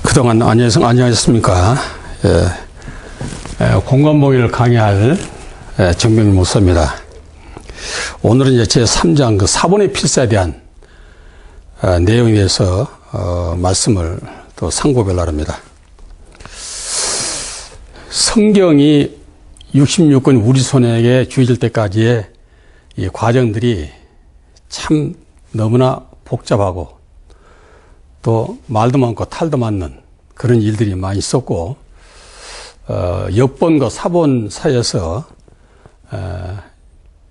그동안 안녕하셨습니까? 공관봉의를 강의할 정명일 목사입니다. 오늘은 이제 제3장 사본의 필사에 대한 내용에 대해서 말씀을 또 상고별로 합니다. 성경이 66권 우리 손에게 주어질 때까지의 이 과정들이 참 너무나 복잡하고 또 말도 많고 탈도 많는 그런 일들이 많이 있었고, 역본과 사본 사이에서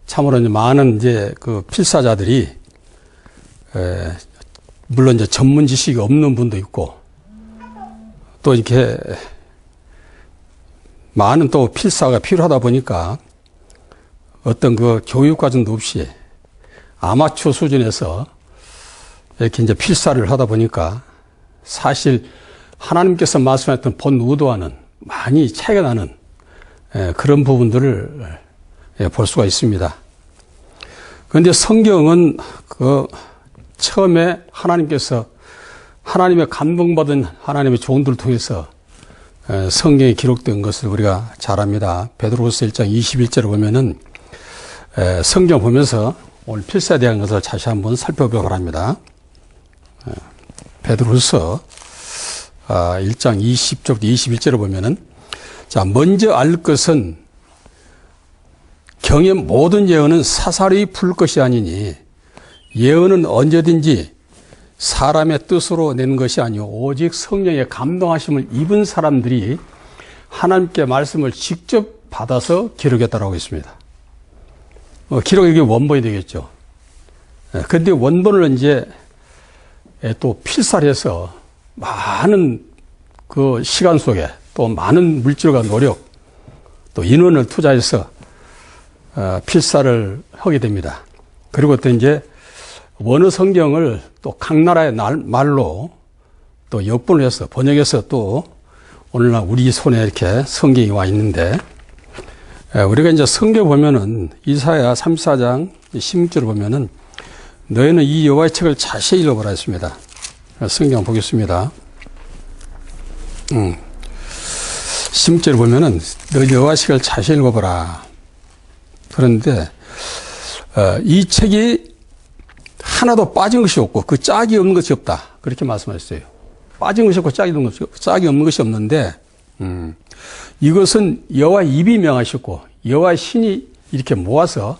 참으로 이제 많은 그 필사자들이 물론 이제 전문 지식이 없는 분도 있고, 또 이렇게 많은 또 필사가 필요하다 보니까 어떤 그 교육 과정도 없이 아마추어 수준에서 이렇게 이제 필사를 하다 보니까 사실 하나님께서 말씀하셨던 본 의도와는 많이 차이가 나는 그런 부분들을 볼 수가 있습니다. 그런데 성경은 처음에 하나님께서 하나님의 감동받은 하나님의 종들을 통해서 성경에 기록된 것을 우리가 잘 압니다. 베드로후서 1장 21절을 보면은 성경 보면서 오늘 필사에 대한 것을 다시 한번 살펴보려고 합니다. 베드로후서 1장 20절부터 21절을 보면은, 자, 먼저 알 것은 경의 모든 예언은 사사로이 풀 것이 아니니 예언은 언제든지 사람의 뜻으로 낸 것이 아니오 오직 성령의 감동하심을 입은 사람들이 하나님께 말씀을 직접 받아서 기록했다라고 했습니다. 기록이 이게 원본이 되겠죠. 그런데 원본을 이제 또 필사를 해서 많은 그 시간 속에 또 많은 물질과 노력 또 인원을 투자해서 필사를 하게 됩니다. 그리고 또 이제 원어 성경을 또 각 나라의 말로 또 역본을 해서 번역해서 또 오늘날 우리 손에 이렇게 성경이 와 있는데, 우리가 이제 성경 보면은 이사야 34장 16절을 보면은 너희는 이 여호와의 책을 자세히 읽어보라 했습니다. 성경 보겠습니다. 16절을 보면은 너희 여호와의 책을 자세히 읽어보라. 그런데 이 책이 하나도 빠진 것이 없고 그 짝이 없는 것이 없다. 그렇게 말씀하셨어요. 빠진 것이 없고 짝이 없는 것이 없는데, 이것은 여호와의 입이 명하셨고 여호와의 신이 이렇게 모아서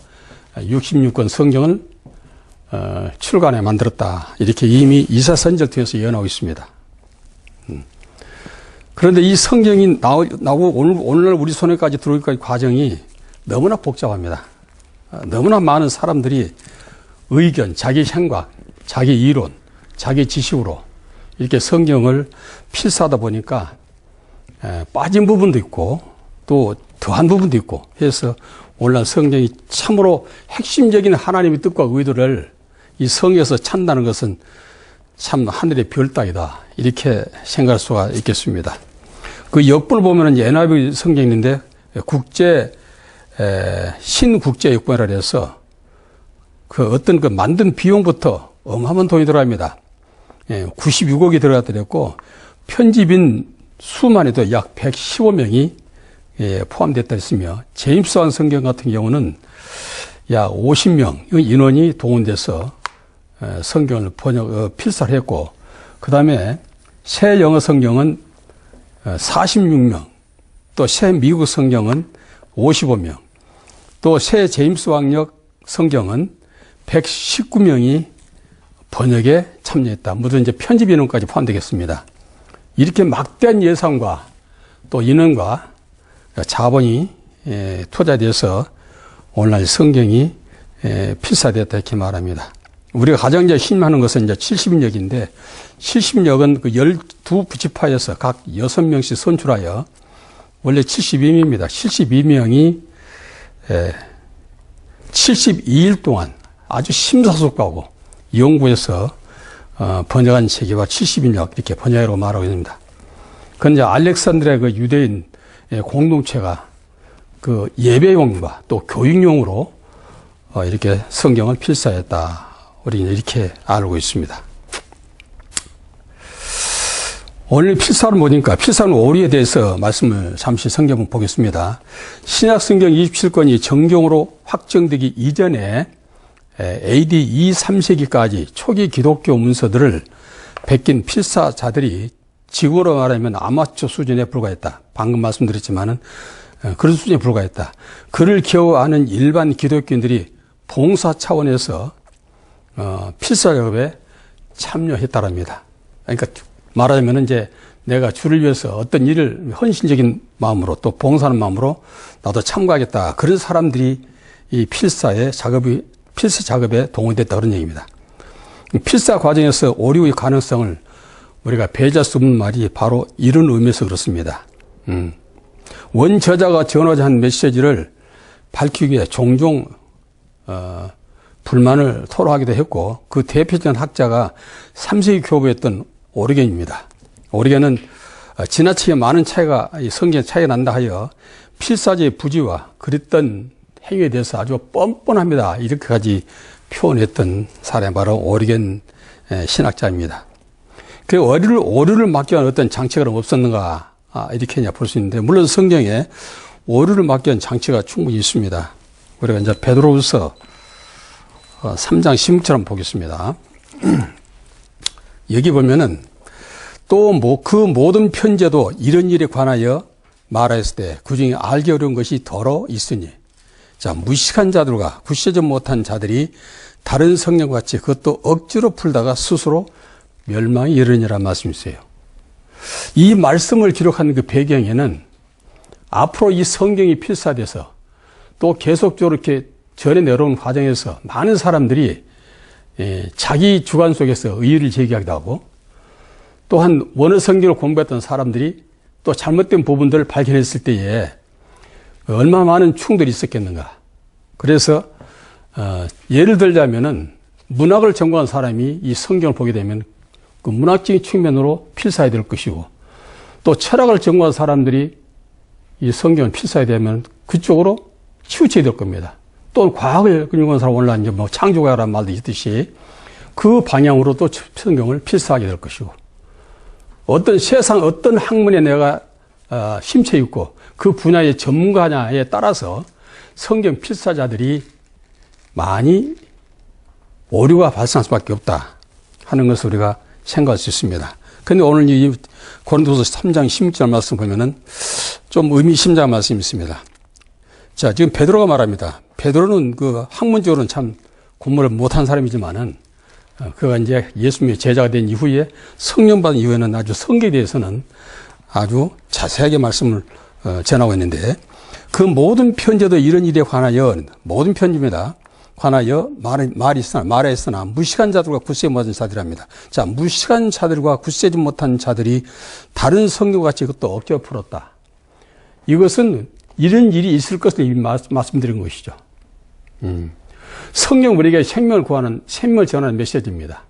66권 성경을 출간해 만들었다. 이렇게 이미 이사 선지자를 통해서 예언하고 있습니다. 그런데 이 성경이 나오고 오늘날 우리 손에까지 들어오기까지 과정이 너무나 복잡합니다. 너무나 많은 사람들이 의견, 자기 생각, 자기 이론, 자기 지식으로 이렇게 성경을 필사하다 보니까 빠진 부분도 있고 또 더한 부분도 있고 해서 오늘날 성경이 참으로 핵심적인 하나님의 뜻과 의도를 이 성경에서 찾는다는 것은 참 하늘의 별 따기다, 이렇게 생각할 수가 있겠습니다. 그 역본을 보면 NIV 성경이 있는데 신국제 역본이라 해서 그 어떤 그 만든 비용부터 어마어마한 돈이 들어갑니다. 96억이 들어갔더랬고 편집인 수만 해도 약 115명이 포함됐다 했으며, 제임스완 성경 같은 경우는 약 50명 인원이 동원돼서 성경을 필사를 했고, 그 다음에 새 영어 성경은 46명, 또 새 미국 성경은 55명, 또 새 제임스 왕역 성경은 119명이 번역에 참여했다. 물론 이제 편집 인원까지 포함되겠습니다. 이렇게 막대한 예산과 또 인원과 자본이 투자돼서 오늘날 성경이 필사되었다, 이렇게 말합니다. 우리가 가장 이제 힘하는 것은 이제 70인역인데, 70인역은 그 12부지파에서 각 6명씩 선출하여 원래 72명입니다. 72명이 72일 동안 아주 심사숙고하고 연구해서 번역한 책이와 70인역 이렇게 번역이라고 말하고 있습니다. 그런데 알렉산드리아 그 유대인 공동체가 그 예배용과 또 교육용으로 이렇게 성경을 필사했다. 우리는 이렇게 알고 있습니다. 오늘 필사를 보니까 필사는 오류에 대해서 말씀을 잠시 성경을 보겠습니다. 신약 성경 27권이 정경으로 확정되기 이전에 AD 2, 3세기까지 초기 기독교 문서들을 베낀 필사자들이 지구로 말하면 아마추어 수준에 불과했다. 방금 말씀드렸지만은 그런 수준에 불과했다. 그를 겨우 아는 일반 기독교인들이 봉사 차원에서 필사 작업에 참여했다랍니다. 그러니까 말하자면 이제 내가 주를 위해서 어떤 일을 헌신적인 마음으로 또 봉사하는 마음으로 나도 참가하겠다. 그런 사람들이 이 필사 작업에 동원됐다 그런 얘기입니다. 필사 과정에서 오류의 가능성을 우리가 배제할 수 없는 말이 바로 이런 의미에서 그렇습니다. 원저자가 전하자 한 메시지를 밝히기 위해 종종 불만을 토로하기도 했고 그 대표적인 학자가 3세기 교부였던 오리겐입니다. 오리겐은 지나치게 많은 성경의 차이가 난다 하여 필사제의 부지와 그랬던 행위에 대해서 아주 뻔뻔합니다. 이렇게까지 표현했던 사람이 바로 오리겐 신학자입니다. 그 오류를 막기 위한 어떤 장치가 없었는가 이렇게 볼 수 있는데 물론 성경에 오류를 막기 위한 장치가 충분히 있습니다. 우리가 이제 베드로후서 3장 16절 보겠습니다. 여기 보면은 또 그 모든 편제도 이런 일에 관하여 말하였을 때 그중에 알기 어려운 것이 더러 있으니 자 무식한 자들과 굳세지 못한 자들이 다른 성령과 같이 그것도 억지로 풀다가 스스로 멸망에 이르니라 말씀이세요. 이 말씀을 기록한 그 배경에는 앞으로 이 성경이 필사돼서 또 계속적으로 이렇게 전해 내려온 과정에서 많은 사람들이 자기 주관 속에서 의의를 제기하기도 하고 또한 원어 성경을 공부했던 사람들이 또 잘못된 부분들을 발견했을 때에 얼마나 많은 충돌이 있었겠는가. 그래서 예를 들자면은 문학을 전공한 사람이 이 성경을 보게 되면 그 문학적인 측면으로 필사해야 될 것이고 또 철학을 전공한 사람들이 이 성경을 필사해야 되면 그쪽으로 치우쳐야 될 겁니다. 또 과학을 전공한 사람 오늘날 이제 뭐 창조과라는 말도 있듯이 그 방향으로 또 성경을 필사하게 될 것이고 어떤 세상 어떤 학문에 내가 심취해 있고 그 분야의 전문가냐에 따라서 성경 필사자들이 많이 오류가 발생할 수밖에 없다 하는 것을 우리가 생각할 수 있습니다. 그런데 오늘 이 고린도서 3장 16절 말씀 보면은 좀 의미심장한 말씀이 있습니다. 자, 지금 베드로가 말합니다. 베드로는 그 학문적으로는 참 공부를 못한 사람이지만은 그가 이제 예수님의 제자가 된 이후에 성령 받은 이후에는 아주 성경에 대해서는 아주 자세하게 말씀을 전하고 있는데 그 모든 편지도 이런 일에 관하여 모든 편지입니다. 관하여 말했으나 무식한 자들과 굳세지 못한 자들이랍니다. 자, 무식한 자들과 굳세지 못한 자들이 다른 성경과 같이 그것도 억지로 풀었다. 이것은 이런 일이 있을 것을 이미 말씀드린 것이죠. 성경 우리에게 생명을 전하는 메시지입니다.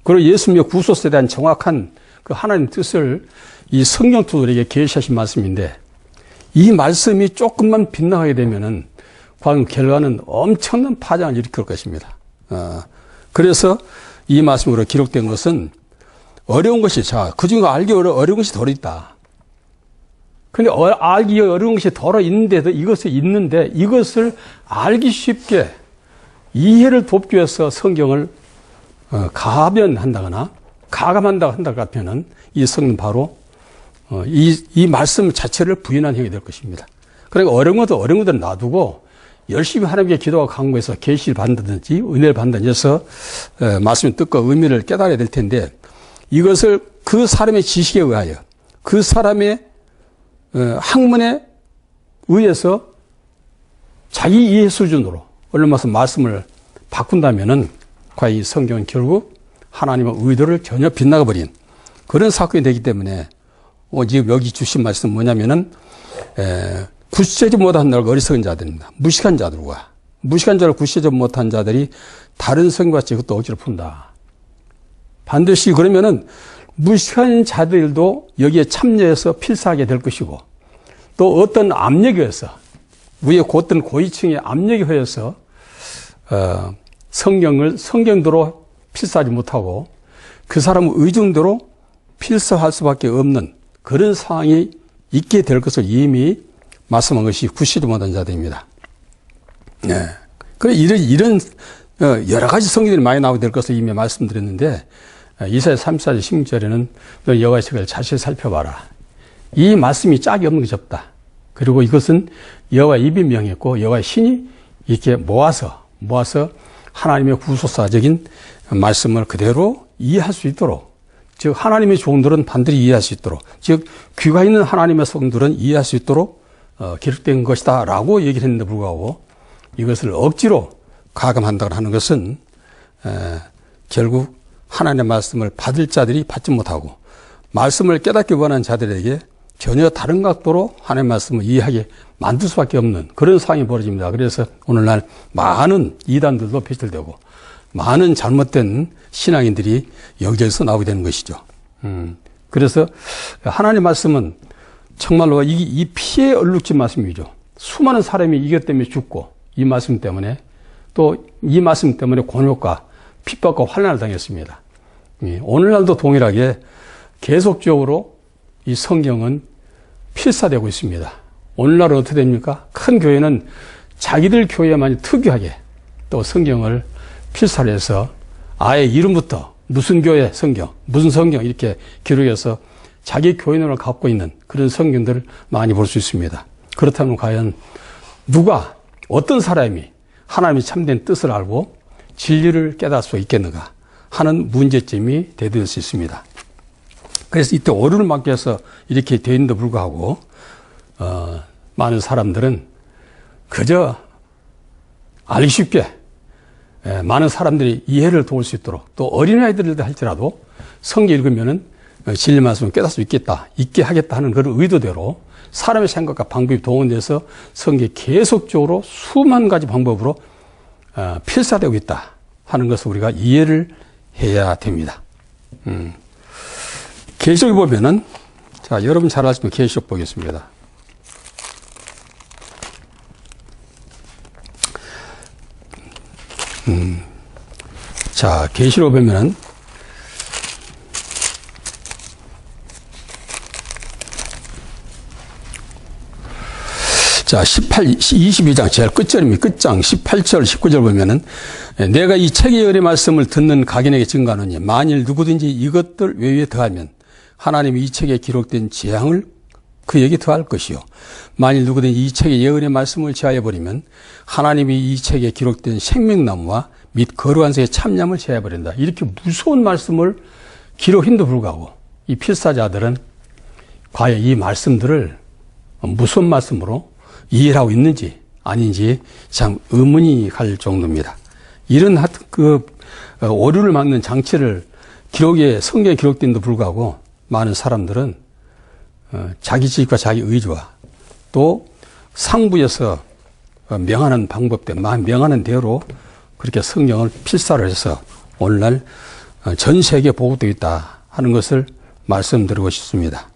그리고 예수님의 구속에 대한 정확한 그 하나님 뜻을 이 성경 우리에게 계시하신 말씀인데 이 말씀이 조금만 빗나가게 되면은 과연 결과는 엄청난 파장을 일으킬 것입니다. 그래서 이 말씀으로 기록된 것은 어려운 것이 그중에 알기 어려운 것이 덜 있다. 그런데 알기 어려운 것이 덜어 있는데도 이것을 알기 쉽게 이해를 돕기 위해서 성경을 가변한다거나 가감한다 같으면은 이 성경 바로 이 말씀 자체를 부인한 행위 될 것입니다. 그러니까 어려운 것들은 놔두고 열심히 하나님께 기도하고 강구해서 계시를 받는다든지 은혜를 받는다든지 해서 말씀의 뜻과 의미를 깨달아야 될 텐데 이것을 그 사람의 지식에 의하여 그 사람의 학문에 의해서 자기 이해 수준으로 올려서 말씀을 바꾼다면은 과연 이 성경은 결국 하나님의 의도를 전혀 빗나가버린 그런 사건이 되기 때문에 지금 여기 주신 말씀은 뭐냐면은 굳세지 못한 자들과 어리석은 자들입니다. 무식한 자들 굳세지 못한 자들이 다른 성경과 같이 그것도 억지로 푼다. 반드시 그러면은 무식한 자들도 여기에 참여해서 필사하게 될 것이고 또 어떤 압력에 의해서 위에 어떤 고위층의 압력에 의해서 성경대로 필사하지 못하고 그 사람의 의중대로 필사할 수밖에 없는 그런 상황이 있게 될 것을 이미 말씀한 것이 구시도 못한 자들입니다. 네. 그래, 이런 여러 가지 성경들이 많이 나오게 될 것을 이미 말씀드렸는데, 이사야 34절 16절에는 너 여호와의 책을 자세히 살펴봐라. 이 말씀이 짝이 없는 것이 없다. 그리고 이것은 여호와의 입이 명했고 여호와의 신이 이렇게 모아서 하나님의 구속사적인 말씀을 그대로 이해할 수 있도록, 즉 하나님의 종들은 반드시 이해할 수 있도록, 즉 귀가 있는 하나님의 성들은 이해할 수 있도록 기록된 것이다 라고 얘기를 했는데 불구하고 이것을 억지로 가감한다고 하는 것은 결국 하나님의 말씀을 받을 자들이 받지 못하고 말씀을 깨닫기 원하는 자들에게 전혀 다른 각도로 하나님의 말씀을 이해하게 만들 수밖에 없는 그런 상황이 벌어집니다. 그래서 오늘날 많은 이단들도 배출되고 많은 잘못된 신앙인들이 여기저기서 나오게 되는 것이죠. 그래서 하나님의 말씀은 정말로 이 피에 얼룩진 말씀이죠. 수많은 사람이 이것 때문에 죽고 이 말씀 때문에 또 이 말씀 때문에 곤욕과 핍박과 환난을 당했습니다. 오늘날도 동일하게 계속적으로 이 성경은 필사되고 있습니다. 오늘날은 어떻게 됩니까? 큰 교회는 자기들 교회만 특유하게 또 성경을 필사를 해서 아예 이름부터 무슨 교회 성경, 무슨 성경 이렇게 기록해서 자기 교인으로 갖고 있는 그런 성경들을 많이 볼 수 있습니다. 그렇다면 과연 누가, 어떤 사람이 하나님의 참된 뜻을 알고 진리를 깨달을 수 있겠는가 하는 문제점이 대두될 수 있습니다. 그래서 이때 오류를 막기 위해서 이렇게 되어 있는데도 불구하고 많은 사람들은 그저 알기 쉽게 많은 사람들이 이해를 도울 수 있도록 또 어린아이들을 할지라도 성경 읽으면은 진리 말씀을 깨달을 수 있게 하겠다 하는 그런 의도대로 사람의 생각과 방법이 동원돼서 성경이 계속적으로 수만 가지 방법으로 필사되고 있다 하는 것을 우리가 이해를 해야 됩니다. 계시록에 보면은, 자, 여러분 잘 아시는 계시록 보겠습니다. 자, 계시록 보면은, 자, 22장 제일 끝절입니다. 끝장 18절, 19절 보면은 내가 이 책의 열의 말씀을 듣는 각인에게 증거하노니 만일 누구든지 이것들 외에 더하면 하나님이 이 책에 기록된 재앙을 그에게 더할 것이요. 만일 누구든지 이 책의 예언의 말씀을 제하여버리면 하나님이 이 책에 기록된 생명나무와 및 거룩한 새의 참념을 제하여버린다. 이렇게 무서운 말씀을 기록했는데도 불구하고 이 필사자들은 과연 이 말씀들을 무슨 말씀으로 이해를 하고 있는지 아닌지 참 의문이 갈 정도입니다. 이런 오류를 막는 장치를 성경에 기록된데도 불구하고 많은 사람들은 자기 지식과 자기 의지와 또 상부에서 명하는 방법대로, 명하는 대로 그렇게 성경을 필사를 해서 오늘날 전 세계에 보고되어 있다 하는 것을 말씀드리고 싶습니다.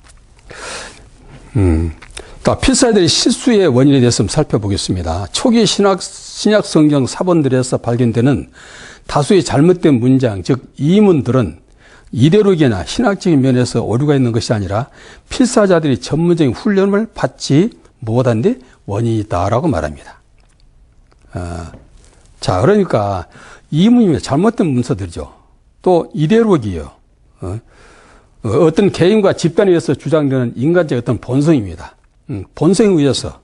또 필사들의 실수의 원인에 대해서 좀 살펴보겠습니다. 초기 신약 성경 사본들에서 발견되는 다수의 잘못된 문장, 즉 이문들은 이데올로기나 신학적인 면에서 오류가 있는 것이 아니라 필사자들이 전문적인 훈련을 받지 못한 데 원인이 있다라고 말합니다. 자, 그러니까 이문이면 잘못된 문서들이죠. 또 이데올로기요. 어떤 개인과 집단에 의해서 주장되는 인간적 어떤 본성입니다. 본성에 의해서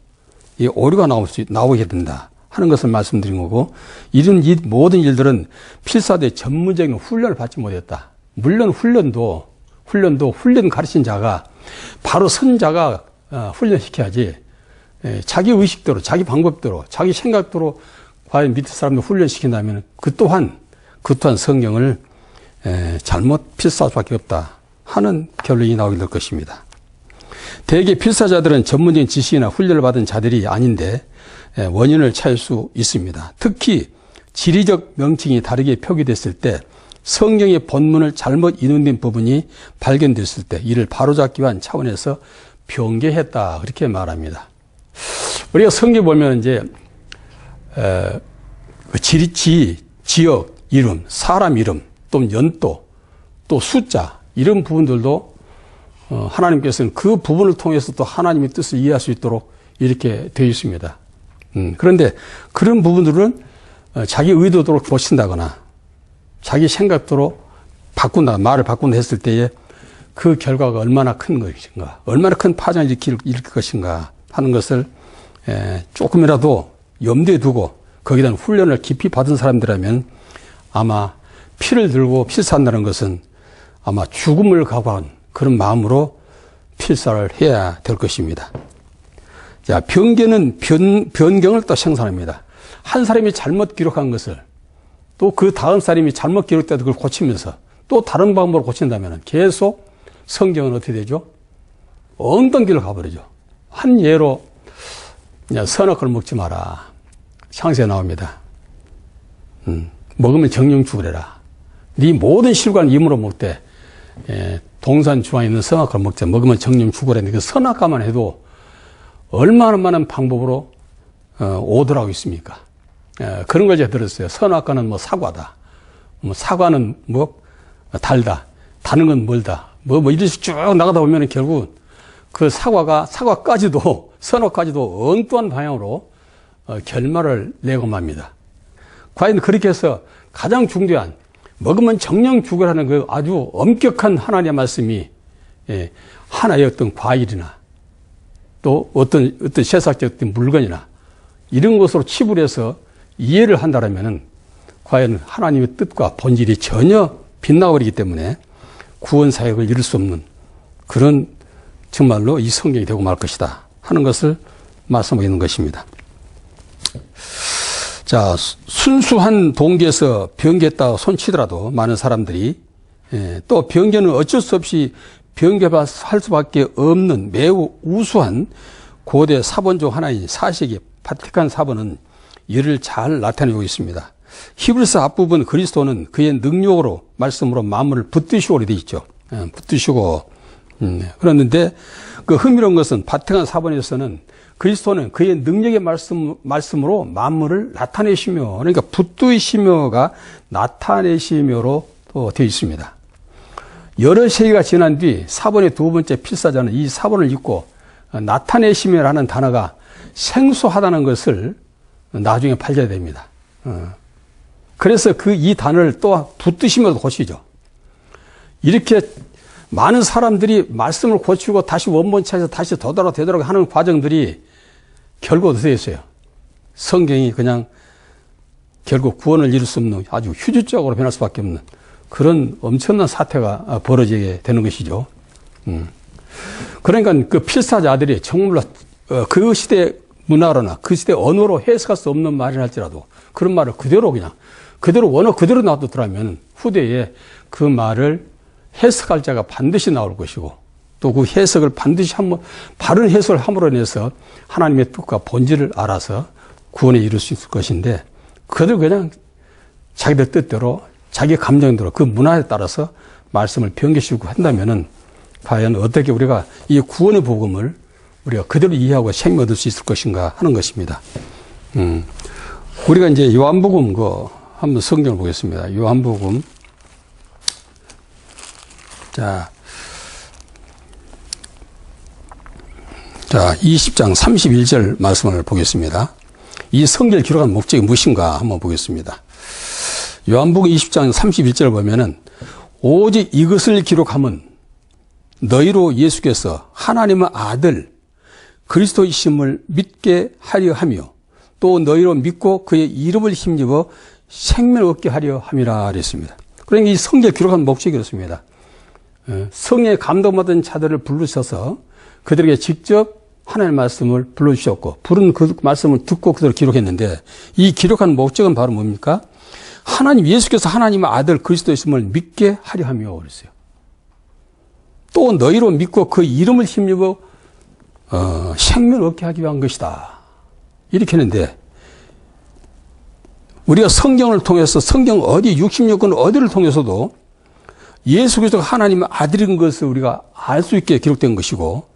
이 오류가 나오게 된다 하는 것을 말씀드린 거고, 이 모든 일들은 필사대 전문적인 훈련을 받지 못했다. 물론 훈련도 훈련 가르친 자가 바로 선자가 훈련시켜야지, 자기 의식대로, 자기 방법대로, 자기 생각대로 과연 밑에 사람들 훈련시킨다면 그 또한 성경을 잘못 필사할 수밖에 없다 하는 결론이 나오게 될 것입니다. 대개 필사자들은 전문적인 지식이나 훈련을 받은 자들이 아닌데 원인을 찾을 수 있습니다. 특히 지리적 명칭이 다르게 표기됐을 때, 성경의 본문을 잘못 인용된 부분이 발견됐을 때 이를 바로잡기 위한 차원에서 변개했다 그렇게 말합니다. 우리가 성경 보면 이제 지역 이름, 사람 이름, 또 연도, 또 숫자 이런 부분들도 하나님께서는 그 부분을 통해서 또 하나님의 뜻을 이해할 수 있도록 이렇게 되어 있습니다. 그런데 그런 부분들은 자기 의도대로 고친다거나 자기 생각대로 바꾼다, 말을 바꾼다 했을 때에 그 결과가 얼마나 큰 것인가, 얼마나 큰 파장을 일으킬 것인가 하는 것을 조금이라도 염두에 두고 거기에 대한 훈련을 깊이 받은 사람들이라면 아마 피를 들고 필사한다는 것은 아마 죽음을 각오한 그런 마음으로 필사를 해야 될 것입니다. 자, 변개는 변경을 또 생산합니다. 한 사람이 잘못 기록한 것을 또 그 다음 사람이 잘못 기록돼도 그걸 고치면서 또 다른 방법으로 고친다면 계속 성경은 어떻게 되죠? 엉뚱 길로 가버리죠. 한 예로 선악을 먹지 마라. 창세에 나옵니다. 먹으면 정령 죽으래라. 네 모든 실과는 임으로 먹되 동산 주안에 있는 선악을 먹자. 먹으면 정령 죽으래. 그 선악과만 해도 얼마나 많은 방법으로 오더라고 있습니까? 그런 걸 제가 들었어요. 선악과는 뭐 사과다. 뭐 사과는 뭐 달다. 다는 건 멀다. 이런 식으로 쭉 나가다 보면 결국 그 사과까지도, 선악까지도 엉뚱한 방향으로 결말을 내고 맙니다. 과연 그렇게 해서 가장 중대한 먹으면 정령 죽으라는 그 아주 엄격한 하나님의 말씀이 하나의 어떤 과일이나 또 어떤 세상적 어떤 물건이나 이런 것으로 치부해서 이해를 한다면 과연 하나님의 뜻과 본질이 전혀 빗나버리기 때문에 구원 사역을 이룰 수 없는 그런 정말로 이 성경이 되고 말 것이다 하는 것을 말씀하고 있는 것입니다. 자, 순수한 동기에서 변개했다고 손치더라도 많은 사람들이 또 변개는 어쩔 수 없이 변개할 수밖에 없는 매우 우수한 고대 사본 중 하나인 사식의 바티칸 사본은 이를 잘 나타내고 있습니다. 히브리서 앞부분 그리스도는 그의 능력으로 말씀으로 만물을 붙드시고 되어 있죠. 붙드시고 그랬는데 그 흥미로운 것은 바티칸 사본에서는 그리스도는 그의 능력의 말씀으로 만물을 나타내시며, 그러니까 붙드시며가 나타내시며로 또 되어 있습니다. 여러 세기가 지난 뒤 사본의 두 번째 필사자는 이 사본을 읽고 나타내시며라는 단어가 생소하다는 것을 나중에 발견해야 됩니다. 그래서 이 단어를 또 붙드시며도 고치죠. 이렇게 많은 사람들이 말씀을 고치고 다시 원본체에서 다시 되돌아가 하는 과정들이 결국 어떻게 됐어요? 성경이 그냥 결국 구원을 이룰 수 없는 아주 휴지적으로 변할 수밖에 없는 그런 엄청난 사태가 벌어지게 되는 것이죠. 그러니까 그 필사자들이 정말로 그 시대 문화로나 그 시대 언어로 해석할 수 없는 말이라 할지라도 그런 말을 그대로 언어 그대로 놔두더라면 후대에 그 말을 해석할 자가 반드시 나올 것이고 또 그 해석을 반드시 바른 해석을 함으로 인해서 하나님의 뜻과 본질을 알아서 구원에 이룰 수 있을 것인데 그들 그냥 자기들 뜻대로 자기 감정대로 그 문화에 따라서 말씀을 변개시키고 한다면은 과연 어떻게 우리가 이 구원의 복음을 우리가 그대로 이해하고 생명 얻을 수 있을 것인가 하는 것입니다. 우리가 이제 요한복음 한번 성경을 보겠습니다. 요한복음. 자, 20장 31절 말씀을 보겠습니다. 이 성경을 기록한 목적이 무엇인가 한번 보겠습니다. 요한복음 20장 31절을 보면은 오직 이것을 기록함은 너희로 예수께서 하나님의 아들 그리스도이심을 믿게 하려 하며 또 너희로 믿고 그의 이름을 힘입어 생명을 얻게 하려 함이라 그랬습니다. 그러니까 이 성경을 기록한 목적이 그렇습니다. 성령의 감동받은 자들을 부르셔서 그들에게 직접 하나님의 말씀을 불러주셨고 부른 그 말씀을 듣고 그들을 기록했는데 이 기록한 목적은 바로 뭡니까? 하나님 예수께서 하나님의 아들 그리스도이심을 믿게 하려 하며 그랬어요. 또 너희로 믿고 그 이름을 힘입어 생명을 얻게 하기 위한 것이다. 이렇게 했는데 우리가 성경을 통해서 성경 66권 어디를 통해서도 예수 그리스도가 하나님의 아들인 것을 우리가 알 수 있게 기록된 것이고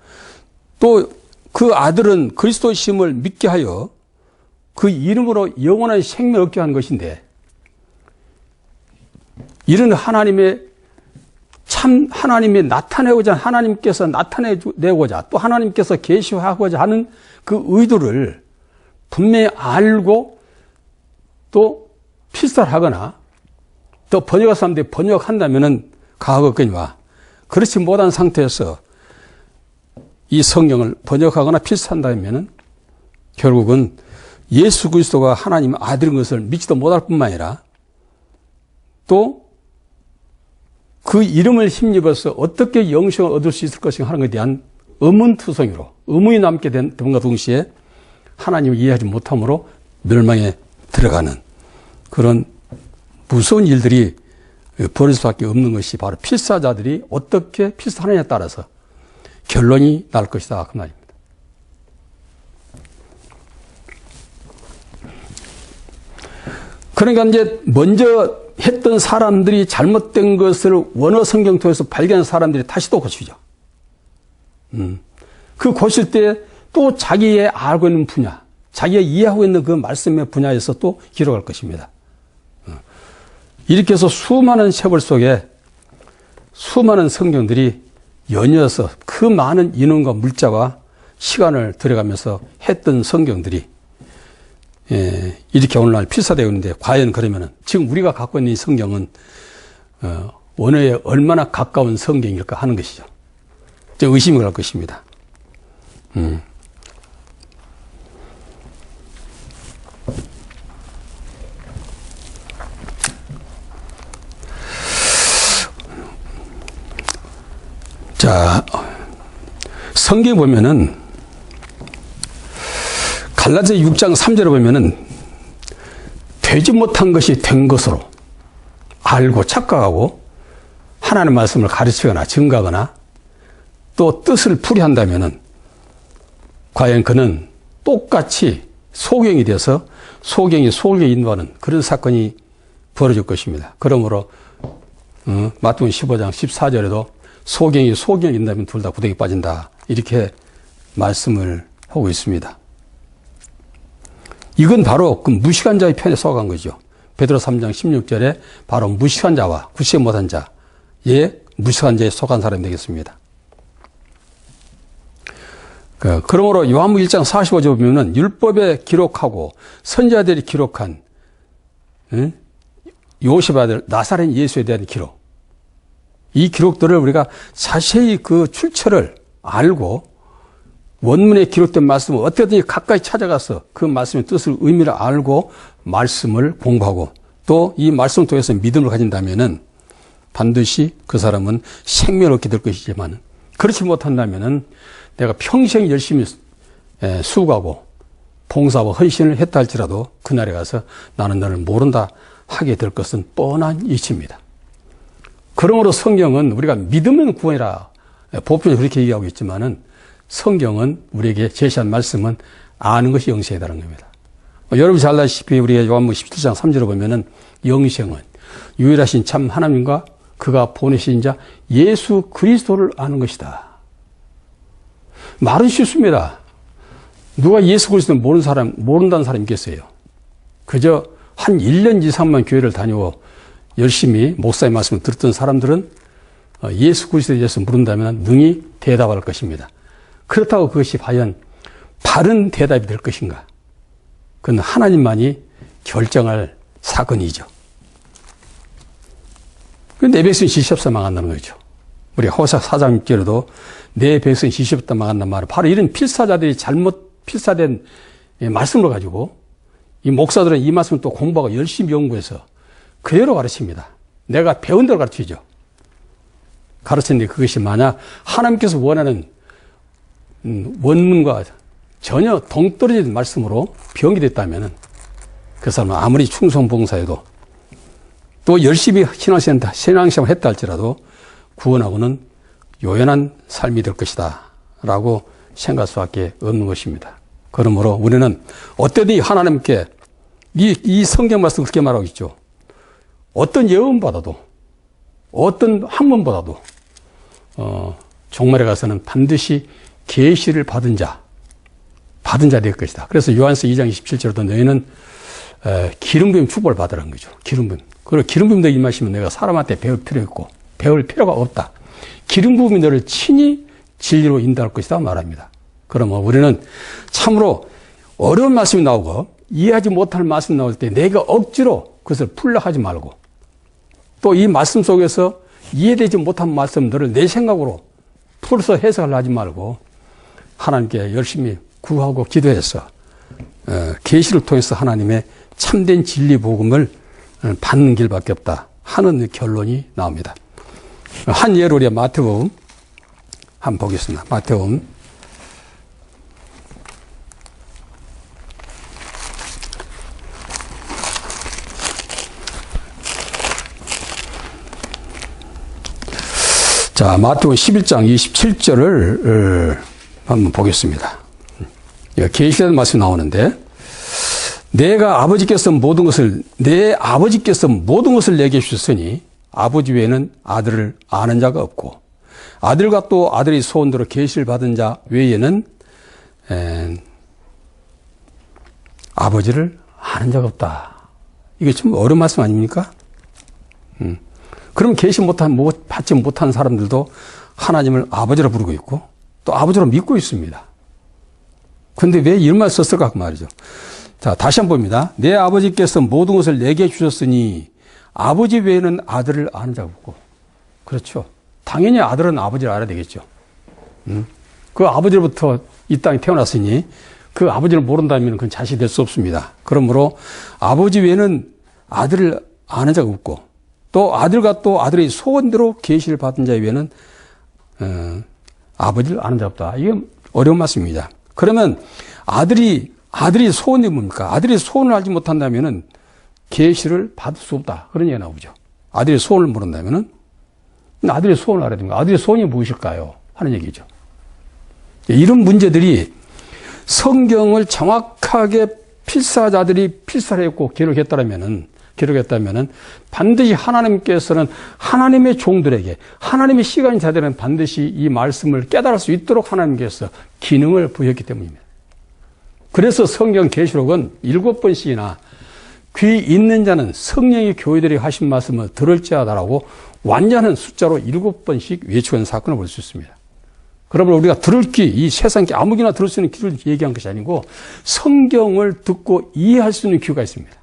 또 그 아들은 그리스도이심을 믿게 하여 그 이름으로 영원한 생명을 얻게 한 것인데 이런 하나님의 참 하나님이 나타내고자 하나님께서 나타내고자 또 하나님께서 계시하고자 하는 그 의도를 분명히 알고 또 필사하거나 또 번역할 사람들이 번역한다면은 가하겠거니와 그렇지 못한 상태에서 이 성경을 번역하거나 필사한다면은 결국은 예수 그리스도가 하나님의 아들인 것을 믿지도 못할 뿐만 아니라 또 그 이름을 힘입어서 어떻게 영생을 얻을 수 있을 것인가 하는 것에 대한 의문투성이로 의문이 남게 된과 동시에 하나님을 이해하지 못함으로 멸망에 들어가는 그런 무서운 일들이 벌어질 수밖에 없는 것이 바로 필사자들이 어떻게 필사하느냐에 따라서 결론이 날 것이다 그 말입니다. 그러니까 이제 먼저 했던 사람들이 잘못된 것을 원어 성경 통해서 발견한 사람들이 다시 또 고치죠. 그 고칠 때 또 자기의 알고 있는 분야, 자기가 이해하고 있는 그 말씀의 분야에서 또 기록할 것입니다. 이렇게 해서 수많은 세월 속에 수많은 성경들이 연이어서 그 많은 인원과 물자와 시간을 들여가면서 했던 성경들이 이렇게 오늘날 필사되어 있는데 과연 그러면은 지금 우리가 갖고 있는 이 성경은 원어에 얼마나 가까운 성경일까 하는 것이죠. 의심을 할 것입니다. 자, 성경 보면은 갈라디아 6장 3절에 보면은 되지 못한 것이 된 것으로 알고 착각하고 하나님의 말씀을 가르치거나 증가하거나 또 뜻을 풀이한다면은 과연 그는 똑같이 소경이 돼서 소경이 소경에 인도하는 그런 사건이 벌어질 것입니다. 그러므로 마태복음 15장 14절에도 소경이 소경에 인도하면 둘 다 구덩이에 빠진다 이렇게 말씀을 하고 있습니다. 이건 바로 그 무식한 자의 편에 속한 거죠. 베드로 3장 16절에 바로 무식한 자와 구시 못한 자의 무식한 자에 속한 사람이 되겠습니다. 그러므로 요한복음 1장 45절 보면은 율법에 기록하고 선지자들이 기록한 요셉의 아들 나사렛 예수에 대한 기록, 이 기록들을 우리가 자세히 그 출처를 알고 원문에 기록된 말씀을 어떻게든지 가까이 찾아가서 그 말씀의 뜻을 의미를 알고 말씀을 공부하고 또 이 말씀을 통해서 믿음을 가진다면은 반드시 그 사람은 생명을 얻게 될 것이지만 그렇지 못한다면은 내가 평생 열심히 수고하고 봉사하고 헌신을 했다 할지라도 그날에 가서 나는 너를 모른다 하게 될 것은 뻔한 이치입니다. 그러므로 성경은 우리가 믿으면 구원이라 보편적으로 그렇게 얘기하고 있지만은 성경은 우리에게 제시한 말씀은 아는 것이 영생이라는 겁니다. 여러분 잘 아시다시피 우리가 요한복음 17장 3절을 보면은 영생은 유일하신 참 하나님과 그가 보내신 자 예수 그리스도를 아는 것이다. 말은 쉽습니다. 누가 예수 그리스도를 모른다는 사람이 있겠어요? 그저 한 1년 이상만 교회를 다니고 열심히 목사의 말씀을 들었던 사람들은 예수 그리스도에 대해서 물은다면 능히 대답할 것입니다. 그렇다고 그것이 과연 바른 대답이 될 것인가? 그건 하나님만이 결정할 사건이죠. 내 백성이 지시없어 망한다는 거죠. 우리 호사 4장 6절에도 내 백성이 지시없다 망한다는 말은 바로 이런 필사자들이 잘못 필사된 말씀을 가지고 이 목사들은 이 말씀을 또 공부하고 열심히 연구해서 그대로 가르칩니다. 내가 배운 대로 가르치죠. 가르쳤는데 그것이 만약 하나님께서 원하는 원문과 전혀 동떨어진 말씀으로 변기됐다면 그 사람은 아무리 충성봉사해도 또 열심히 신앙생활을 했다 할지라도 구원하고는 요연한 삶이 될 것이다 라고 생각할 수밖에 없는 것입니다. 그러므로 우리는 어때든지 하나님께 이 성경 말씀 그렇게 말하고 있죠. 어떤 예언보다도 어떤 학문보다도 종말에 가서는 반드시 계시를 받은 자 될 것이다. 그래서 요한서 2장 27절에도 너희는 기름 부음 축복을 받으라는 거죠. 기름 부음. 그리고 기름 부음도 임하시면 내가 사람한테 배울 필요가 없다. 기름 부음이 너를 친히 진리로 인도할 것이다 말합니다. 그러면 우리는 참으로 어려운 말씀이 나오고 이해하지 못할 말씀이 나올 때 내가 억지로 그것을 풀려 하지 말고, 또 이 말씀 속에서 이해되지 못한 말씀들을 내 생각으로 풀어서 해석을 하지 말고 하나님께 열심히 구하고 기도해서 계시를 통해서 하나님의 참된 진리 복음을 받는 길밖에 없다 하는 결론이 나옵니다. 한 예로 우리가 마태복음 한번 보겠습니다. 마태복음 자, 마태복음 11장 27절을 한번 보겠습니다. 계시라는 말씀이 나오는데, 내 아버지께서 모든 것을 내게 주셨으니 아버지 외에는 아들을 아는 자가 없고, 아들과 또 아들의 소원대로 계시를 받은 자 외에는 아버지를 아는 자가 없다. 이게 좀 어려운 말씀 아닙니까? 그러면 계시 받지 못한 사람들도 하나님을 아버지라 부르고 있고 또 아버지로 믿고 있습니다. 그런데 왜 이런 말 썼을까 그 말이죠. 자, 다시 한번 봅니다. 내 아버지께서 모든 것을 내게 주셨으니 아버지 외에는 아들을 아는 자가 없고. 그렇죠. 당연히 아들은 아버지를 알아야 되겠죠. 그 아버지로부터 이 땅에 태어났으니 그 아버지를 모른다면 그건 자식이 될 수 없습니다. 그러므로 아버지 외에는 아들을 아는 자가 없고, 또 아들과 또 아들의 소원대로 계시를 받은 자 외에는 아버지를 아는 자 없다. 이게 어려운 말씀입니다. 그러면 아들이 소원이 뭡니까? 아들이 소원을 알지 못한다면은 계시를 받을 수 없다. 그런 얘기가 나오죠. 아들의 소원을 모른다면은 아들의 소원을 알아야 됩니다. 아들의 소원이 무엇일까요? 하는 얘기죠. 이런 문제들이 성경을 정확하게 필사자들이 필사를 했고 기록했다면 반드시 하나님께서는 하나님의 종들에게, 하나님의 시간이 자들은 반드시 이 말씀을 깨달을 수 있도록 하나님께서 기능을 부여했기 때문입니다. 그래서 성경 계시록은 7번씩이나 귀 있는 자는 성령이 교회들이 하신 말씀을 들을지어다라고 완전한 숫자로 7번씩 외치는 사건을 볼 수 있습니다. 그러면 우리가 들을 귀, 이 세상 귀 아무기나 들을 수 있는 귀를 얘기한 것이 아니고 성경을 듣고 이해할 수 있는 귀가 있습니다.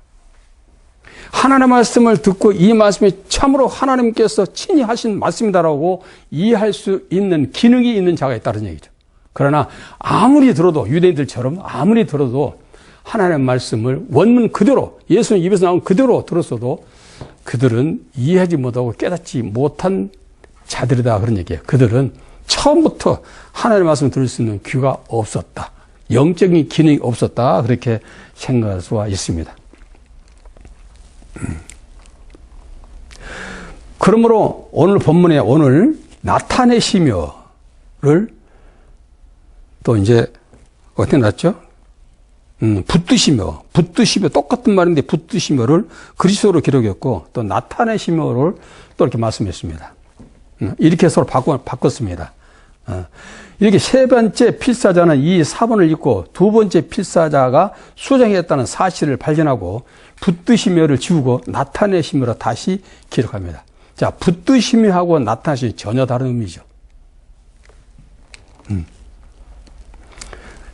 하나님의 말씀을 듣고 이 말씀이 참으로 하나님께서 친히 하신 말씀이다라고 이해할 수 있는 기능이 있는 자가 있다는 얘기죠. 그러나 아무리 들어도, 유대인들처럼 아무리 들어도 하나님의 말씀을 원문 그대로, 예수님 입에서 나온 그대로 들었어도 그들은 이해하지 못하고 깨닫지 못한 자들이다 그런 얘기예요. 그들은 처음부터 하나님의 말씀을 들을 수 있는 귀가 없었다. 영적인 기능이 없었다. 그렇게 생각할 수가 있습니다. 그러므로 오늘 본문에 오늘 나타내시며를 또 이제 어떻게 났죠? 붙드시며 똑같은 말인데 붙드시며를 그리스도로 기록했고 또 나타내시며를 또 이렇게 말씀했습니다. 이렇게 서로 바꿨습니다. 이렇게 세 번째 필사자는 이 사본을 읽고 두 번째 필사자가 수정했다는 사실을 발견하고 붙드시며를 지우고 나타내시며로 다시 기록합니다. 자, 붙드시며하고 나타내시며 전혀 다른 의미죠.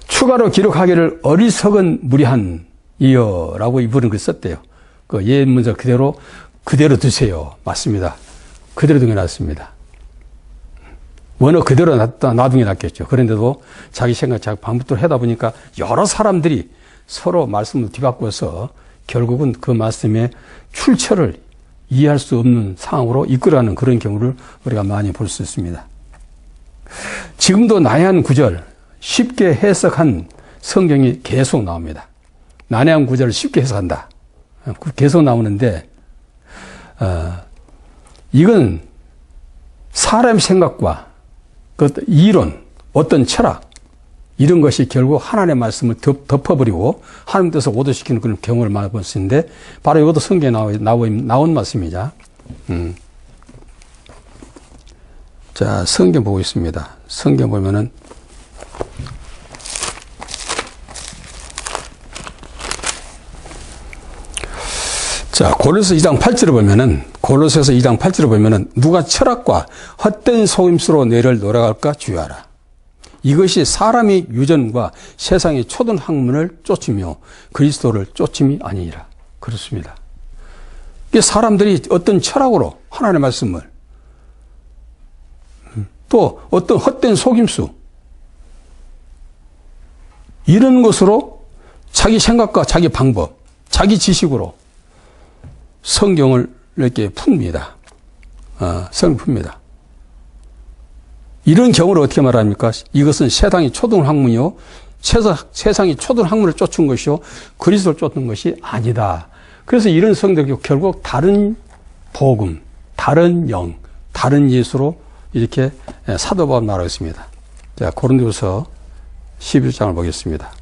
추가로 기록하기를 어리석은 무리한 이여라고 이분은 글 썼대요. 그 예문서 그대로 드세요. 맞습니다. 그대로 등에 놨습니다. 원어 그대로 놔둔 게 낫겠죠. 그런데도 자기 생각, 자기 방법대로 하다 보니까 여러 사람들이 서로 말씀을 뒤바꿔서 결국은 그 말씀의 출처를 이해할 수 없는 상황으로 이끌어가는 그런 경우를 우리가 많이 볼 수 있습니다. 지금도 난해한 구절, 쉽게 해석한 성경이 계속 나옵니다. 난해한 구절을 쉽게 해석한다. 계속 나오는데, 이건 사람의 생각과 그 이론, 어떤 철학, 이런 것이 결국 하나님의 말씀을 덮어버리고 하나님 뜻을 오도시키는 그런 경우를 많이 볼 수 있는데, 바로 이것도 성경에 나온 말씀이자. 자, 성경 보고 있습니다. 성경 보면은, 자, 고린도서 2장 8절을 보면은, 골로새서 2장 8절을 보면은 누가 철학과 헛된 속임수로 너희를 노래할까 주의하라. 이것이 사람의 유전과 세상의 초든 학문을 쫓으며 그리스도를 쫓음이 아니니라. 그렇습니다. 사람들이 어떤 철학으로 하나님의 말씀을 또 어떤 헛된 속임수 이런 것으로 자기 생각과 자기 방법, 자기 지식으로 성경을 이렇게 풉니다. 성경 풉니다. 이런 경우를 어떻게 말합니까? 이것은 세상의 초등학문이요. 세상의 초등학문을 쫓은 것이요. 그리스도를 쫓는 것이 아니다. 그래서 이런 성도들이 결국 다른 복음, 다른 영, 다른 예수로 이렇게 사도 바울은 말하고 있습니다. 자, 고린도서 11장을 보겠습니다.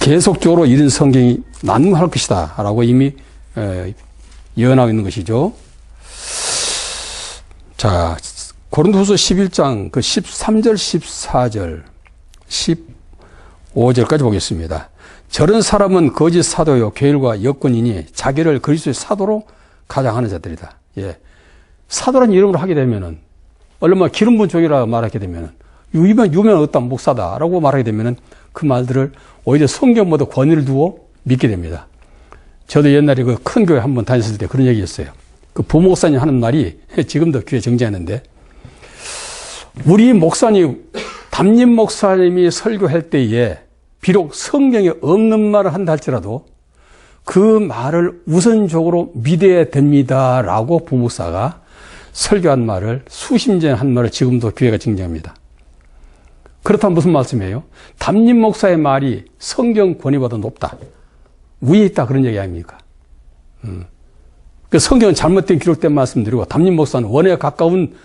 계속적으로 이런 성경이 난무할 것이다 라고 이미 예언하고 있는 것이죠. 자, 고린도서 11장 그 13절, 14절, 15절까지 보겠습니다. 저런 사람은 거짓 사도요 교일과 여건이니 자기를 그리스도의 사도로 가장하는 자들이다. 예. 사도라는 이름으로 하게 되면은 얼마 기름 부은 종이라 말하게 되면은 유명한 어떤 목사다라고 말하게 되면은 그 말들을 오히려 성경보다 권위를 두고 믿게 됩니다. 저도 옛날에 그 큰 교회 한번 다녔을 때 그런 얘기였어요. 그 부목사님 하는 말이 지금도 교회 정지하는데 우리 목사님, 담임 목사님이 설교할 때에 비록 성경에 없는 말을 한다 할지라도 그 말을 우선적으로 믿어야 됩니다라고 부목사가 설교한 말을 수십 년 한 말을 지금도 교회가 증정합니다. 그렇다면 무슨 말씀이에요? 담임 목사의 말이 성경 권위보다 높다. 위에 있다 그런 얘기 아닙니까? 그 성경은 잘못된 기록된 말씀드리고 담임 목사는 원에 가까운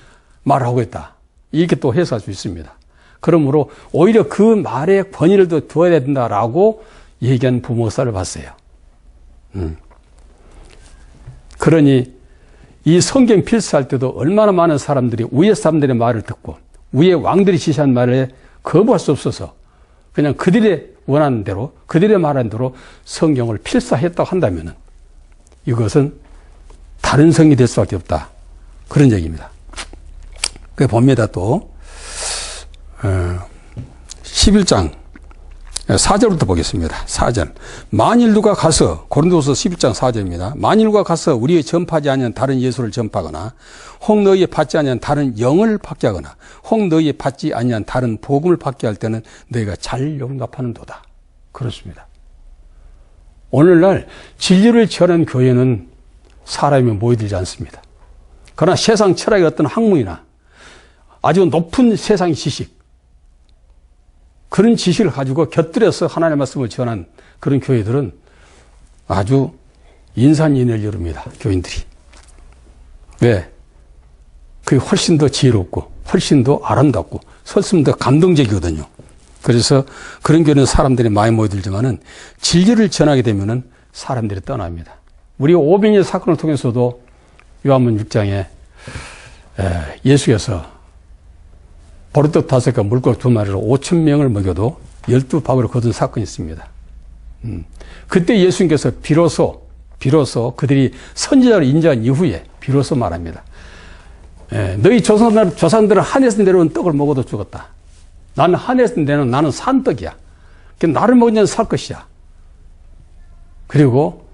말을 하고 있다. 이렇게 또 해석할 수 있습니다. 그러므로 오히려 그 말에 권위를 더 두어야 된다라고 얘기한 부목사를 봤어요. 그러니 이 성경 필사할 때도 얼마나 많은 사람들이 위에 사람들의 말을 듣고 위에 왕들이 지시한 말에 거부할 수 없어서 그냥 그들의 원하는 대로 그들의 말한 대로 성경을 필사했다고 한다면 이것은 다른 성이 될 수밖에 없다. 그런 얘기입니다. 그 봅니다. 또 11장 4절부터 보겠습니다. 4절. 만일 누가 가서 고린도서 11장 4절입니다. 만일 누가 가서 우리의 전파하지 아니한 다른 예수를 전파하거나 혹 너희에 받지 아니한 다른 영을 받게 하거나 혹 너희에 받지 아니한 다른 복음을 받게 할 때는 너희가 잘 용납하는 도다. 그렇습니다. 오늘날 진리를 전하는 교회는 사람이 모여들지 않습니다. 그러나 세상 철학의 어떤 학문이나 아주 높은 세상의 지식 그런 지식을 가지고 곁들여서 하나님의 말씀을 전한 그런 교회들은 아주 인산인해를 이룹니다. 교인들이. 왜? 그게 훨씬 더 지혜롭고 훨씬 더 아름답고 훨씬 더 감동적이거든요. 그래서 그런 교회는 사람들이 많이 모여들지만은 진리를 전하게 되면은 사람들이 떠납니다. 우리 오병이어 사건을 통해서도 요한복음 6장에 예수께서 보리떡 5개와 물고기 2마리로 5,000명을 먹여도 12밥을 거둔 사건이 있습니다. 그때 예수님께서 비로소 그들이 선지자를 인정한 이후에 비로소 말합니다. 너희 조상들은 하늘에서 내려온 떡을 먹어도 죽었다. 나는 하늘에서 내려온 나는 산떡이야. 나를 먹은 자는 살 것이야. 그리고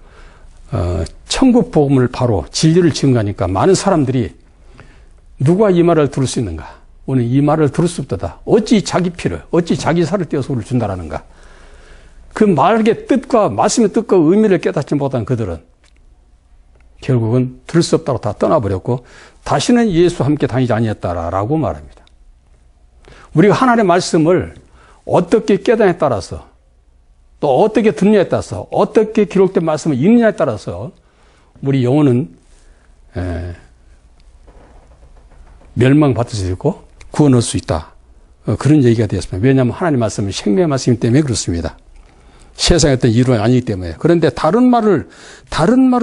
천국 복음을 바로 진리를 증거하니까 많은 사람들이 누가 이 말을 들을 수 있는가? 오늘 이 말을 들을 수 없다. 어찌 자기 피를, 어찌 자기 살을 떼어서 우리를 준다라는가? 그 말의 뜻과 말씀의 뜻과 의미를 깨닫지 못한 그들은 결국은 들을 수 없다고 다 떠나버렸고 다시는 예수와 함께 다니지 아니했다라고 말합니다. 우리가 하나님의 말씀을 어떻게 깨닫냐에 따라서 또 어떻게 듣느냐에 따라서 어떻게 기록된 말씀을 읽느냐에 따라서 우리 영혼은 멸망받을 수 있고 구원할 수 있다. 그런 얘기가 되었습니다. 왜냐하면 하나님의 말씀은 생명의 말씀이기 때문에 그렇습니다. 세상의 어떤 이론이 아니기 때문에. 그런데 다른 말을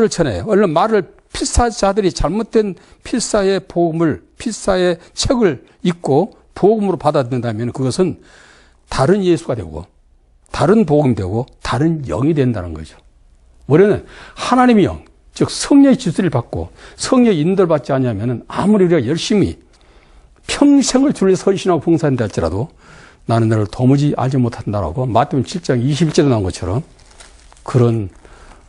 전해요. 얼른 말을 필사자들이 잘못된 필사의 복음을, 필사의 책을 읽고 복음으로 받아들인다면 그것은 다른 예수가 되고 다른 복음이 되고 다른 영이 된다는 거죠. 우리는 하나님의 영, 즉 성령의 지수를 받고 성령의 인도를 받지 않으면 아무리 우리가 열심히 평생을 주를 헌신하고 봉사한다 할지라도 나는 너를 도무지 알지 못한다라고 마태복음 7장 21절에 나온 것처럼 그런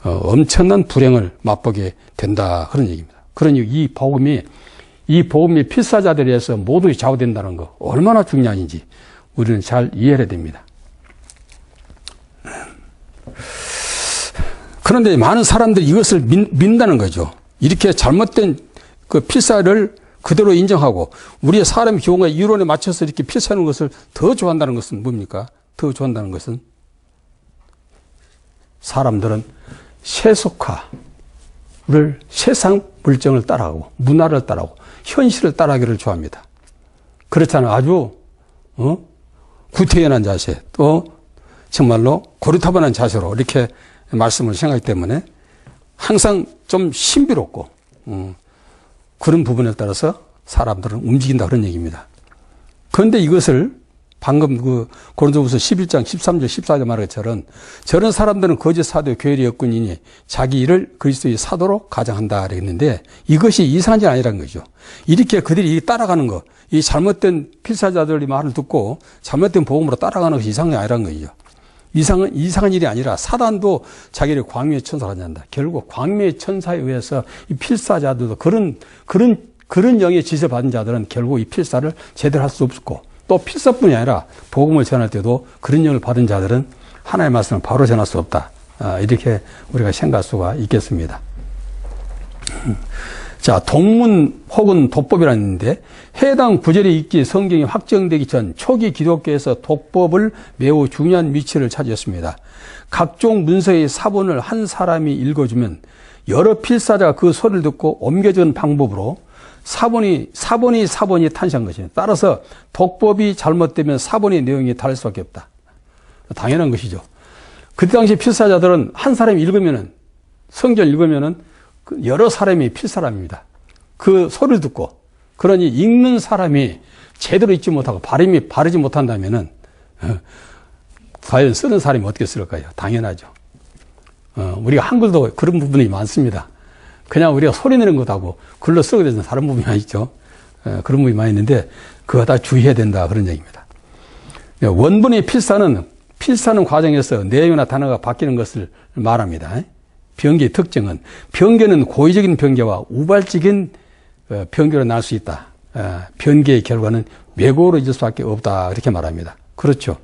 엄청난 불행을 맛보게 된다 그런 얘기입니다. 그러니 이 복음이 필사자들에 의해서 모두 좌우된다는 거 얼마나 중요한지 우리는 잘 이해해야 됩니다. 그런데 많은 사람들이 이것을 민다는 거죠. 이렇게 잘못된 그 필사를 그대로 인정하고 우리의 사람의 교훈과 이론에 맞춰서 이렇게 필사하는 것을 더 좋아한다는 것은 뭡니까? 더 좋아한다는 것은 사람들은 세속화를 세상 물정을 따라가고 문화를 따라가고 현실을 따라가기를 좋아합니다. 그렇다는 아주 구태연한 자세 또 정말로 고리타분한 자세로 이렇게 말씀을 생각하기 때문에 항상 좀 신비롭고 그런 부분에 따라서 사람들은 움직인다 그런 얘기입니다. 그런데 이것을 방금 그 고린도후서 11장 13절 14절 말한 것처럼 저런 사람들은 거짓 사도 교회의 역군이니 자기 일을 그리스도의 사도로 가장한다 그랬는데 이것이 이상한 게 아니라는 거죠. 이렇게 그들이 따라가는 거, 이 잘못된 필사자들의 말을 듣고 잘못된 복음으로 따라가는 것이 이상한 게 아니라는 거죠. 이상한 일이 아니라 사단도 자기를 광명의 천사라 한다. 결국 광명의 천사에 의해서 이 필사자들도 그런 영의 지시를 받은 자들은 결국 이 필사를 제대로 할 수 없고 또 필사뿐이 아니라 복음을 전할 때도 그런 영을 받은 자들은 하나님의 말씀을 바로 전할 수 없다. 이렇게 우리가 생각할 수가 있겠습니다. 자, 동문 혹은 도법이라는 있는데 해당 구절이 있기 성경이 확정되기 전 초기 기독교에서 도법을 매우 중요한 위치를 차지했습니다. 각종 문서의 사본을 한 사람이 읽어주면 여러 필사자가 그 소리를 듣고 옮겨준 방법으로 사본이 탄생한 것입니다. 따라서 독법이 잘못되면 사본의 내용이 다를 수밖에 없다. 당연한 것이죠. 그때 당시 필사자들은 한 사람이 읽으면은 성경을 읽으면은 여러 사람이 필사람입니다. 그 소리를 듣고 그러니 읽는 사람이 제대로 읽지 못하고 발음이 바르지 못한다면은 과연 쓰는 사람이 어떻게 쓸까요? 당연하죠. 우리가 한글도 그런 부분이 많습니다. 그냥 우리가 소리 내는 것하고 글로 쓰게 되는 다른 부분이 많이 있죠. 그런 부분이 많이 있는데 그거 다 주의해야 된다 그런 얘기입니다. 원본의 필사는 과정에서 내용이나 단어가 바뀌는 것을 말합니다. 변개의 특징은 변개는 고의적인 변개와 우발적인 변개로 날 수 있다. 변개의 결과는 왜곡으로 이을 수밖에 없다 이렇게 말합니다. 그렇죠.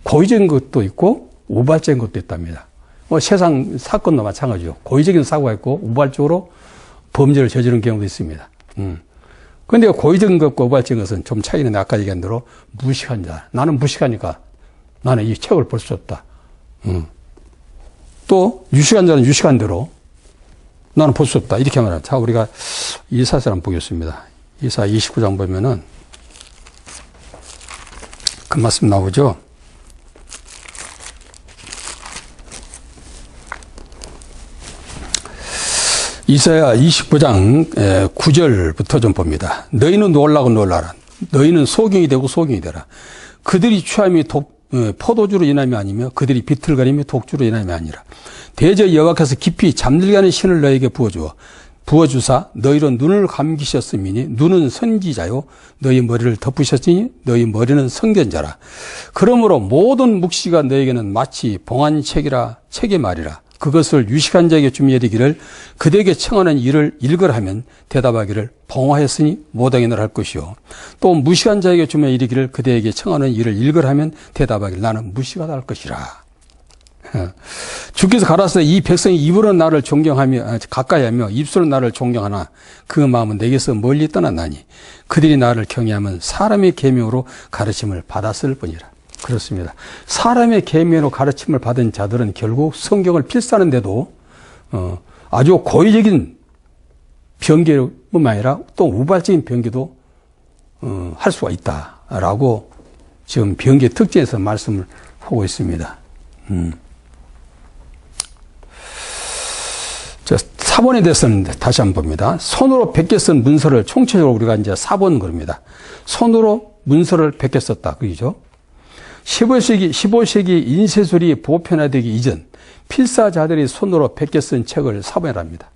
고의적인 것도 있고 우발적인 것도 있답니다. 세상 사건도 마찬가지죠. 고의적인 사고가 있고 우발적으로 범죄를 저지르는 경우도 있습니다. 그런데 고의적인 것과 우발적인 것은 좀 차이는 아까 얘기한 대로 무식한 자. 나는 무식하니까 나는 이 책을 볼 수 없다. 또 유식한 자는 유식한 대로 나는 볼 수 없다. 이렇게 말합니다. 자, 우리가 이사야를 한번 보겠습니다. 이사야 29장 보면은 그 말씀 나오죠. 이사야 29장 9절부터 좀 봅니다. 너희는 놀라고 놀라라. 너희는 소경이 되고 소경이 되라. 그들이 취함이 포도주로 인함이 아니며 그들이 비틀거림이 독주로 인함이 아니라 대저 여호와께서 깊이 잠들게 하는 신을 너희에게 부어주사 너희로 눈을 감기셨음이니 눈은 선지자요 너희 머리를 덮으셨으니 너희 머리는 선견자라. 그러므로 모든 묵시가 너희에게는 마치 봉안책이라 책의 말이라. 그것을 유식한 자에게 주며 이르기를 그대에게 청하는 일을 읽으라 하면 대답하기를 봉화했으니 못하겠노라 할 것이요. 또 무식한 자에게 주며 이르기를 그대에게 청하는 일을 읽으라 하면 대답하기를 나는 무식하다 할 것이라. 주께서 가라사대 이 백성이 입으로 나를 존경하며 가까이하며 입술로 나를 존경하나 그 마음은 내게서 멀리 떠났나니 그들이 나를 경외하면 사람의 계명으로 가르침을 받았을 뿐이라. 그렇습니다. 사람의 계명으로 가르침을 받은 자들은 결국 성경을 필사하는데도 아주 고의적인 변개뿐만 아니라 또 우발적인 변개도 할 수가 있다라고 지금 변개 특징에서 말씀을 하고 있습니다. 자, 사본에 대해서는 다시 한번 봅니다. 손으로 100개 쓴 문서를 총체적으로 우리가 이제 사본 그럽니다. 손으로 문서를 100개 썼다. 그죠? 15세기 인쇄술이 보편화되기 이전 필사자들이 손으로 베껴 쓴 책을 사본이랍니다.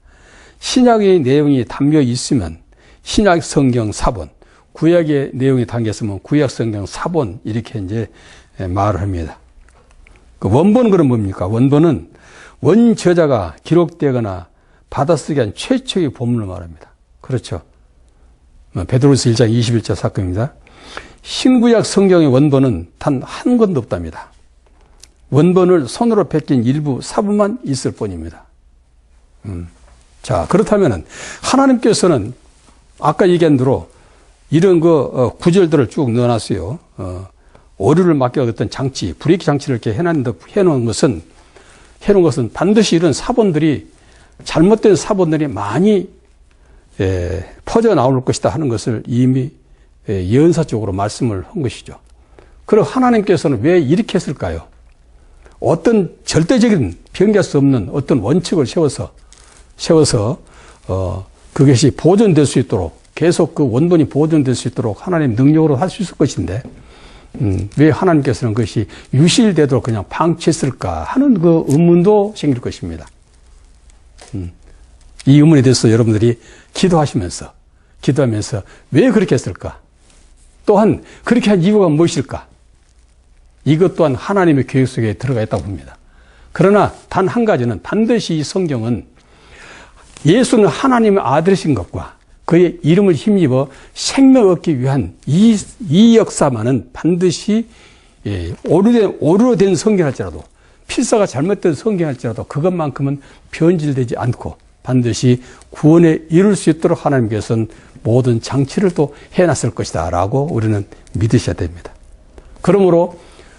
신약의 내용이 담겨 있으면 신약 성경 사본, 구약의 내용이 담겨 있으면 구약 성경 사본, 이렇게 이제 말을 합니다. 그 원본은 그럼 뭡니까? 원본은 원저자가 기록되거나 받아쓰기 한 최초의 본문을 말합니다. 그렇죠. 베드로서 1장 21절 사건입니다. 신구약 성경의 원본은 단 한 권도 없답니다. 원본을 손으로 베낀 일부 사본만 있을 뿐입니다. 자, 그렇다면은 하나님께서는 아까 얘기한 대로 이런 구절들을 쭉 넣어놨어요. 오류를 막기 어떤 장치, 브레이크 장치를 이렇게 해놓은 것은 반드시 이런 사본들이, 잘못된 사본들이 많이 퍼져 나올 것이다 하는 것을 이미 예언사적으로 말씀을 한 것이죠. 그럼 하나님께서는 왜 이렇게 했을까요? 어떤 절대적인 변개할 수 없는 어떤 원칙을 세워서 그것이 보존될 수 있도록, 계속 그 원본이 보존될 수 있도록 하나님 능력으로 할 수 있을 것인데, 왜 하나님께서는 그것이 유실되도록 그냥 방치했을까 하는 그 의문도 생길 것입니다. 이 의문에 대해서 여러분들이 기도하면서 왜 그렇게 했을까? 또한 그렇게 한 이유가 무엇일까? 이것 또한 하나님의 계획 속에 들어가 있다고 봅니다. 그러나 단 한 가지는, 반드시 이 성경은 예수는 하나님의 아들이신 것과 그의 이름을 힘입어 생명 얻기 위한 이 역사만은 반드시 오류된 성경할지라도, 필사가 잘못된 성경할지라도 그것만큼은 변질되지 않고 반드시 구원에 이룰 수 있도록 하나님께서는 모든 장치를 또 해놨을 것이다 라고 우리는 믿으셔야 됩니다. 그러므로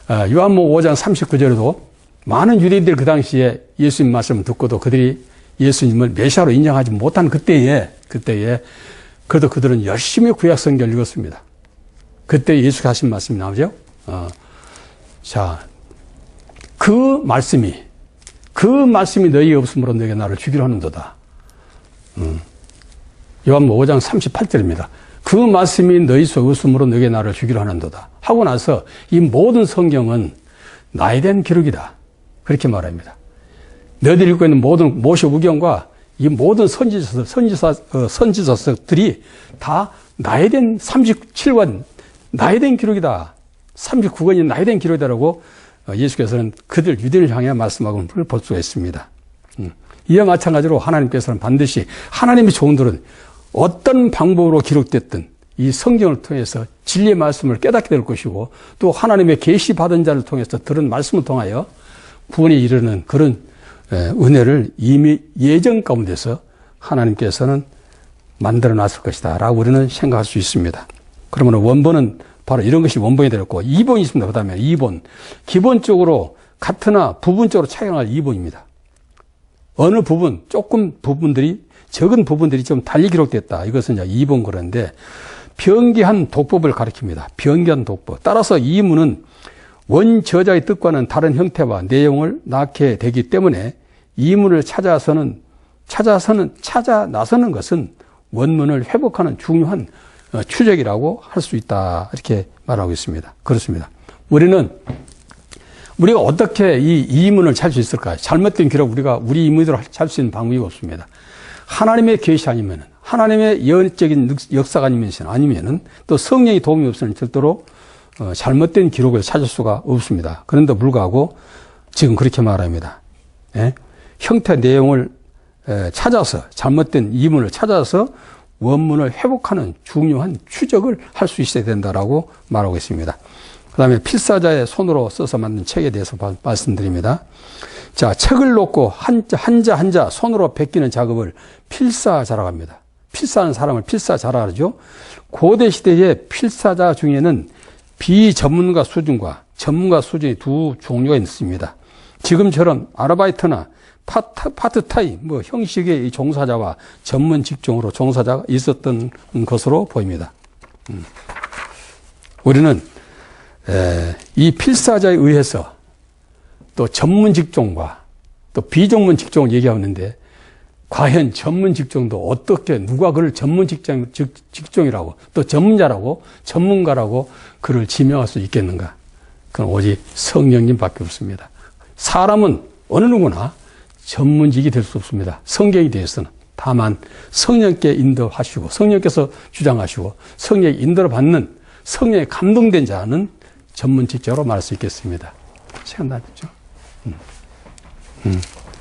요한복음 5장 39절에도 많은 유대인들이 그 당시에 예수님 말씀을 듣고도 그들이 예수님을 메시아로 인정하지 못한 그때에 그래도 그들은 열심히 구약 성경을 읽었습니다. 그때 예수가 하신 말씀이 나오죠. 자, 그 말씀이 너희 없음으로 너희가 나를 죽이려 하는도다. 요한복음 5장 38절입니다. 그 말씀이 너희 속에 없음으로 너희가 나를 죽이려 하는도다. 하고 나서 이 모든 성경은 나에 대한 기록이다. 그렇게 말합니다. 너희들이 읽고 있는 모든 모세오경과 이 모든 선지서들이 다 나에 대한 37권, 나에 대한 기록이다. 39권이 나에 대한 기록이다라고 예수께서는 그들 유대인을 향해 말씀하고 볼 수가 있습니다. 이와 마찬가지로 하나님께서는 반드시 하나님의 종들은 어떤 방법으로 기록됐든 이 성경을 통해서 진리의 말씀을 깨닫게 될 것이고, 또 하나님의 계시 받은 자를 통해서 들은 말씀을 통하여 구원에 이르는 그런 은혜를 이미 예정 가운데서 하나님께서는 만들어 놨을 것이다 라고 우리는 생각할 수 있습니다. 그러면 원본은 바로 이런 것이 원본이 되었고, 이본이 있습니다. 그 다음에 이본. 기본적으로 같으나 부분적으로 차이가 날 이본입니다. 어느 부분, 적은 부분들이 좀 달리 기록됐다. 이것은 이제 이본 그런데, 변기한 독법을 가리킵니다. 변기한 독법. 따라서 이문은 원저자의 뜻과는 다른 형태와 내용을 낳게 되기 때문에 이문을 찾아 나서는 것은 원문을 회복하는 중요한 추적이라고 할 수 있다. 이렇게 말하고 있습니다. 그렇습니다. 우리가 어떻게 이 이문을 찾을 수 있을까요? 잘못된 기록 우리 이문으로 찾을 수 있는 방법이 없습니다. 하나님의 계시 아니면은, 하나님의 예언적인 역사가 아니면은 또 성령의 도움이 없으면 절대로 잘못된 기록을 찾을 수가 없습니다. 그런데 불구하고 지금 그렇게 말합니다. 형태 내용을 찾아서, 잘못된 이문을 찾아서 원문을 회복하는 중요한 추적을 할 수 있어야 된다라고 말하고 있습니다. 그 다음에 필사자의 손으로 써서 만든 책에 대해서 말씀드립니다. 자, 책을 놓고 한자 손으로 베끼는 작업을 필사자라고 합니다. 필사하는 사람을 필사자라고 하죠. 고대 시대의 필사자 중에는 비전문가 수준과 전문가 수준의 두 종류가 있습니다. 지금처럼 아르바이트나 파트타임, 형식의 종사자와 전문 직종으로 종사자가 있었던 것으로 보입니다. 우리는 이 필사자에 의해서 또 전문 직종과 또 비전문 직종을 얘기하는데, 과연 전문 직종도 어떻게 누가 그를 전문 직종이라고 또 전문가라고 그를 지명할 수 있겠는가? 그건 오직 성령님밖에 없습니다. 사람은 어느 누구나 전문직이 될 수 없습니다. 성경에 대해서는. 다만 성령께 인도하시고 성령께서 주장하시고 성령의 인도를 받는 성령에 감동된 자는 전문직자로 말할 수 있겠습니다. 시간 다 됐죠?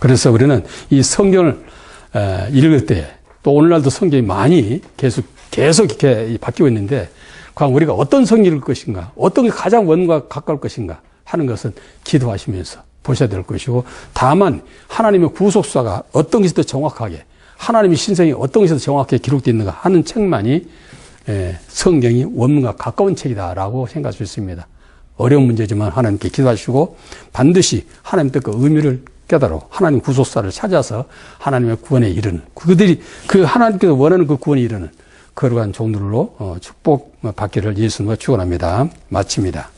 그래서 우리는 이 성경을 읽을 때 또 오늘날도 성경이 많이 계속 이렇게 바뀌고 있는데 과연 우리가 어떤 성경을 읽을 것인가, 어떤 게 가장 원과 가까울 것인가 하는 것은 기도하시면서 보셔야 될 것이고, 다만 하나님의 구속사가 어떤 것이 더 정확하게, 하나님의 신성이 어떤 것이 더 정확하게 기록되어 있는가 하는 책만이 성경이 원문과 가까운 책이다라고 생각할 수 있습니다. 어려운 문제지만 하나님께 기도하시고 반드시 하나님 뜻과 의미를 깨달아 하나님 구속사를 찾아서 하나님의 구원에 이르는, 그들이 그 하나님께서 원하는 그 구원에 이르는 거룩한 종들로 축복받기를 예수님과 축원합니다. 마칩니다.